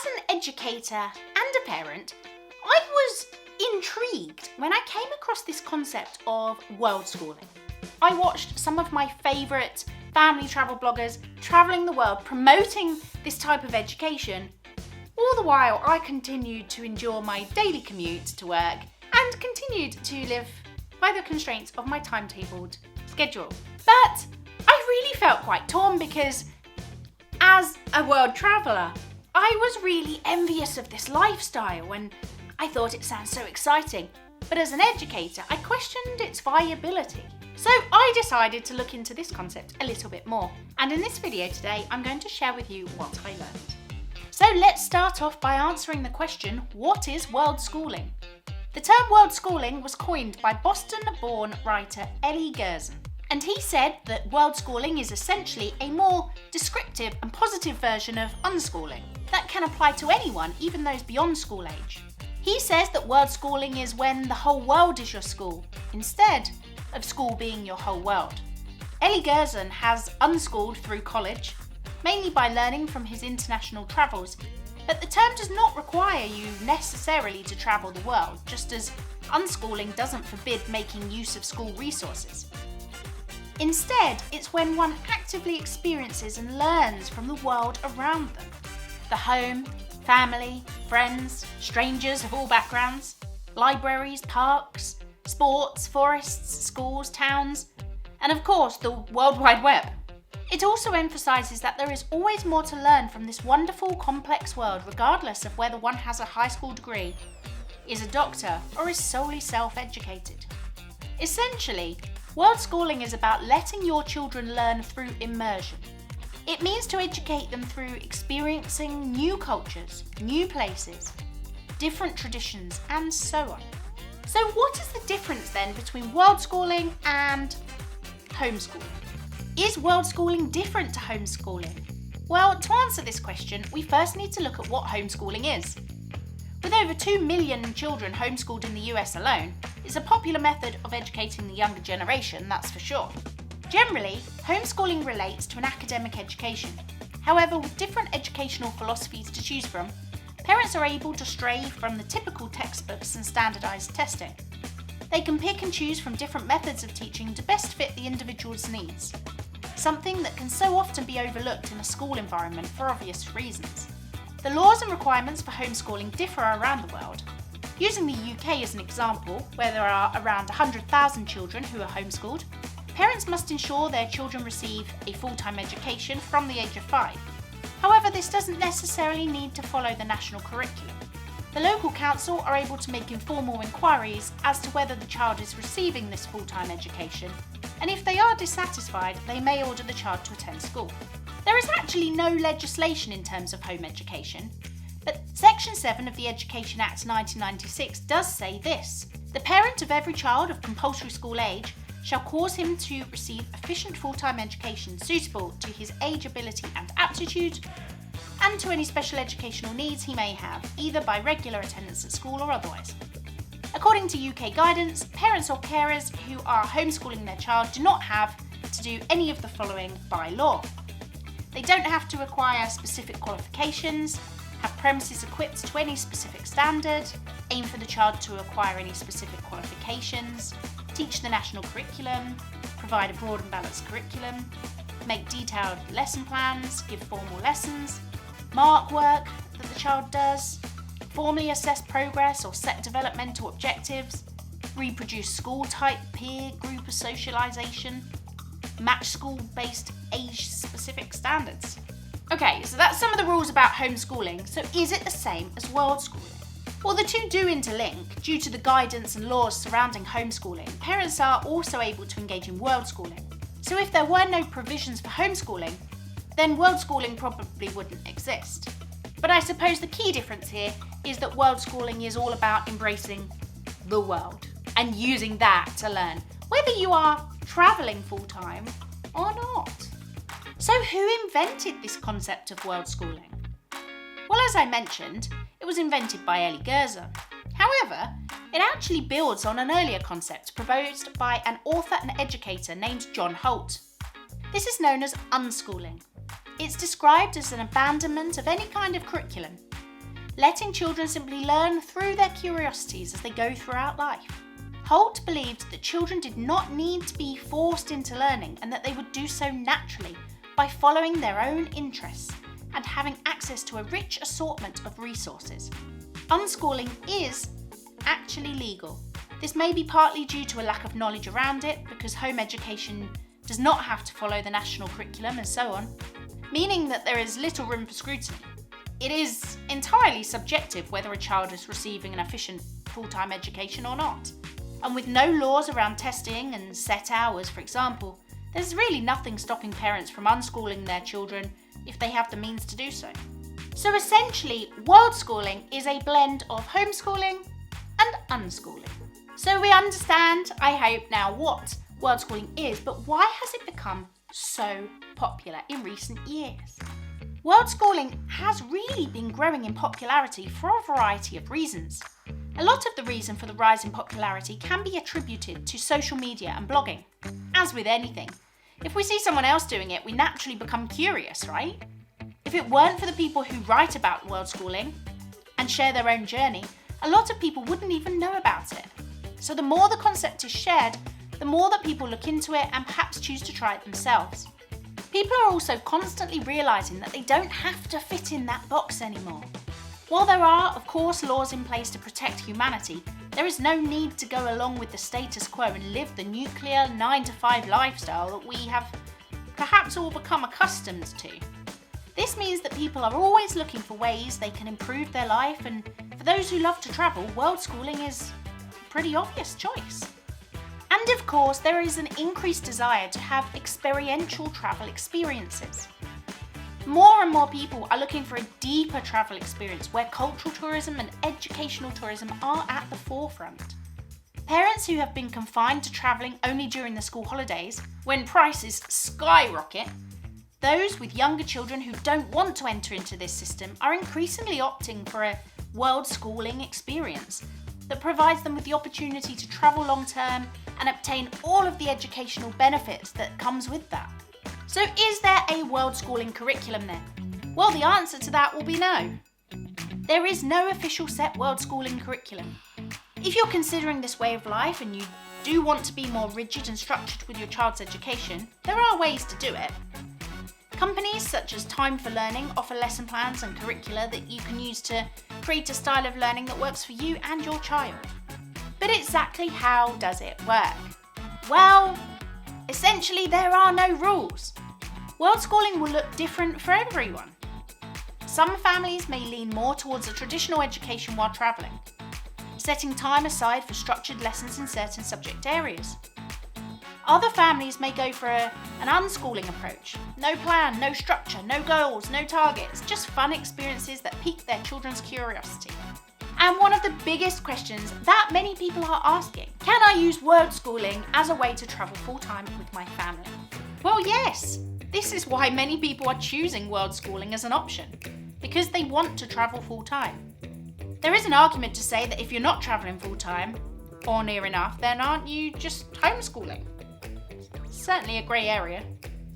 As an educator and a parent, I was intrigued when I came across this concept of worldschooling. I watched some of my favourite family travel bloggers travelling the world promoting this type of education. All the while I continued to endure my daily commute to work and continued to live by the constraints of my timetabled schedule. But I really felt quite torn because as a world traveller, I was really envious of this lifestyle and I thought it sounds so exciting. But as an educator, I questioned its viability. So I decided to look into this concept a little bit more. And in this video today, I'm going to share with you what I learned. So let's start off by answering the question, what is worldschooling? The term worldschooling was coined by Boston-born writer Elie Gerzon. And he said that worldschooling is essentially a more descriptive and positive version of unschooling that can apply to anyone, even those beyond school age. He says that worldschooling is when the whole world is your school, instead of school being your whole world. Elie Gerzon has unschooled through college, mainly by learning from his international travels, but the term does not require you necessarily to travel the world, just as unschooling doesn't forbid making use of school resources. Instead, it's when one actively experiences and learns from the world around them. The home, family, friends, strangers of all backgrounds, libraries, parks, sports, forests, schools, towns, and of course the World Wide Web. It also emphasises that there is always more to learn from this wonderful, complex world, regardless of whether one has a high school degree, is a doctor, or is solely self-educated. Essentially, worldschooling is about letting your children learn through immersion. It means to educate them through experiencing new cultures, new places, different traditions, and so on. So what is the difference then between worldschooling and homeschooling? Is worldschooling different to homeschooling? Well, to answer this question, we first need to look at what homeschooling is. With over 2 million children homeschooled in the US alone, it's a popular method of educating the younger generation, that's for sure. Generally, homeschooling relates to an academic education. However, with different educational philosophies to choose from, parents are able to stray from the typical textbooks and standardised testing. They can pick and choose from different methods of teaching to best fit the individual's needs, something that can so often be overlooked in a school environment for obvious reasons. The laws and requirements for homeschooling differ around the world. Using the UK as an example, where there are around 100,000 children who are homeschooled, parents must ensure their children receive a full-time education from the age of 5. However, this doesn't necessarily need to follow the national curriculum. The local council are able to make informal inquiries as to whether the child is receiving this full-time education, and if they are dissatisfied, they may order the child to attend school. There is actually no legislation in terms of home education, but Section 7 of the Education Act 1996 does say this: the parent of every child of compulsory school age shall cause him to receive efficient full-time education suitable to his age, ability and aptitude, and to any special educational needs he may have, either by regular attendance at school or otherwise. According to UK guidance, parents or carers who are homeschooling their child do not have to do any of the following by law. They don't have to acquire specific qualifications, have premises equipped to any specific standard, aim for the child to acquire any specific qualifications, teach the national curriculum, provide a broad and balanced curriculum, make detailed lesson plans, give formal lessons, mark work that the child does, formally assess progress or set developmental objectives, reproduce school-type peer group socialisation, match school-based age-specific standards. Okay, so that's some of the rules about homeschooling. So is it the same as worldschooling? Well, the two do interlink. Due to the guidance and laws surrounding homeschooling, parents are also able to engage in worldschooling. So if there were no provisions for homeschooling, then worldschooling probably wouldn't exist. But I suppose the key difference here is that worldschooling is all about embracing the world and using that to learn, whether you are travelling full-time or not. So who invented this concept of worldschooling? Well, as I mentioned, it was invented by Elie Gerzon. However, it actually builds on an earlier concept proposed by an author and educator named John Holt. This is known as unschooling. It's described as an abandonment of any kind of curriculum, letting children simply learn through their curiosities as they go throughout life. Holt believed that children did not need to be forced into learning and that they would do so naturally by following their own interests and having access to a rich assortment of resources. Unschooling is actually legal. This may be partly due to a lack of knowledge around it, because home education does not have to follow the national curriculum and so on, meaning that there is little room for scrutiny. It is entirely subjective whether a child is receiving an efficient full-time education or not. And with no laws around testing and set hours, for example, there's really nothing stopping parents from unschooling their children if they have the means to do so. So essentially, worldschooling is a blend of homeschooling and unschooling. So we understand, I hope now, what worldschooling is, but why has it become so popular in recent years? Worldschooling has really been growing in popularity for a variety of reasons. A lot of the reason for the rise in popularity can be attributed to social media and blogging. As with anything, if we see someone else doing it, we naturally become curious, right? If it weren't for the people who write about worldschooling and share their own journey, a lot of people wouldn't even know about it. So the more the concept is shared, the more that people look into it and perhaps choose to try it themselves. People are also constantly realising that they don't have to fit in that box anymore. While there are, of course, laws in place to protect humanity, there is no need to go along with the status quo and live the nuclear 9-to-5 lifestyle that we have perhaps all become accustomed to. This means that people are always looking for ways they can improve their life, and for those who love to travel, worldschooling is a pretty obvious choice. And of course, there is an increased desire to have experiential travel experiences. More and more people are looking for a deeper travel experience where cultural tourism and educational tourism are at the forefront. Parents who have been confined to travelling only during the school holidays, when prices skyrocket, those with younger children who don't want to enter into this system are increasingly opting for a worldschooling experience that provides them with the opportunity to travel long term and obtain all of the educational benefits that comes with that. So is there a worldschooling curriculum then? Well, the answer to that will be no. There is no official set worldschooling curriculum. If you're considering this way of life and you do want to be more rigid and structured with your child's education, there are ways to do it. Companies such as Time for Learning offer lesson plans and curricula that you can use to create a style of learning that works for you and your child. But exactly how does it work? Well, essentially there are no rules. Worldschooling will look different for everyone. Some families may lean more towards a traditional education while travelling, setting time aside for structured lessons in certain subject areas. Other families may go for an unschooling approach. No plan, no structure, no goals, no targets, just fun experiences that pique their children's curiosity. And one of the biggest questions that many people are asking, can I use worldschooling as a way to travel full-time with my family? Well, yes. This is why many people are choosing worldschooling as an option, because they want to travel full-time. There is an argument to say that if you're not travelling full-time, or near enough, then aren't you just homeschooling? Certainly a grey area.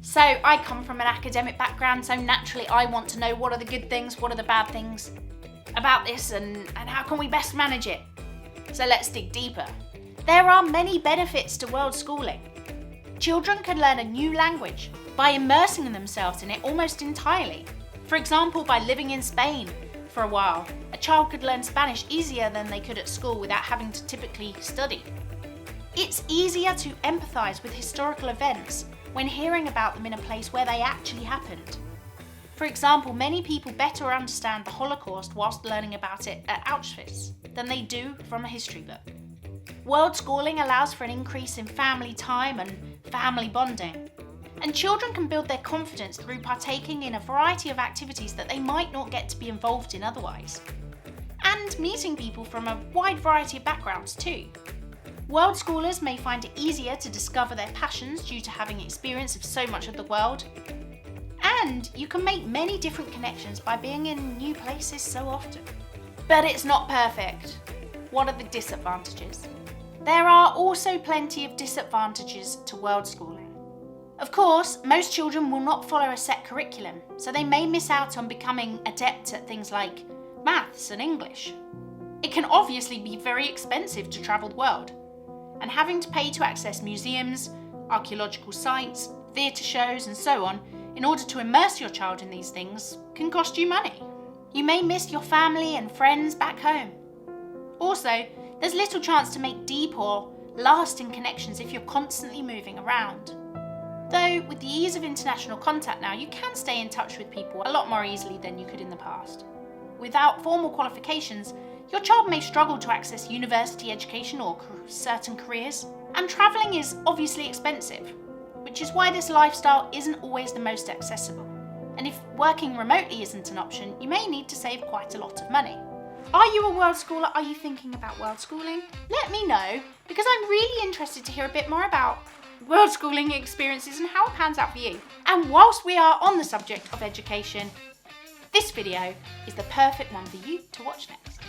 So I come from an academic background, so naturally I want to know what are the good things, what are the bad things about this, and how can we best manage it. So let's dig deeper. There are many benefits to worldschooling. Children can learn a new language by immersing themselves in it almost entirely. For example, by living in Spain for a while, a child could learn Spanish easier than they could at school without having to typically study. It's easier to empathise with historical events when hearing about them in a place where they actually happened. For example, many people better understand the Holocaust whilst learning about it at Auschwitz than they do from a history book. Worldschooling allows for an increase in family time and family bonding. And children can build their confidence through partaking in a variety of activities that they might not get to be involved in otherwise. And meeting people from a wide variety of backgrounds too. Worldschoolers may find it easier to discover their passions due to having experience of so much of the world. And you can make many different connections by being in new places so often. But it's not perfect. What are the disadvantages? There are also plenty of disadvantages to worldschooling. Of course, most children will not follow a set curriculum, so they may miss out on becoming adept at things like maths and English. It can obviously be very expensive to travel the world, and having to pay to access museums, archaeological sites, theatre shows and so on in order to immerse your child in these things can cost you money. You may miss your family and friends back home. Also, there's little chance to make deep or lasting connections if you're constantly moving around. Though, with the ease of international contact now, you can stay in touch with people a lot more easily than you could in the past. Without formal qualifications, your child may struggle to access university education or certain careers, and travelling is obviously expensive, which is why this lifestyle isn't always the most accessible. And if working remotely isn't an option, you may need to save quite a lot of money. Are you a world schooler? Are you thinking about world schooling? Let me know, because I'm really interested to hear a bit more about world schooling experiences and how it pans out for you. And whilst we are on the subject of education, this video is the perfect one for you to watch next.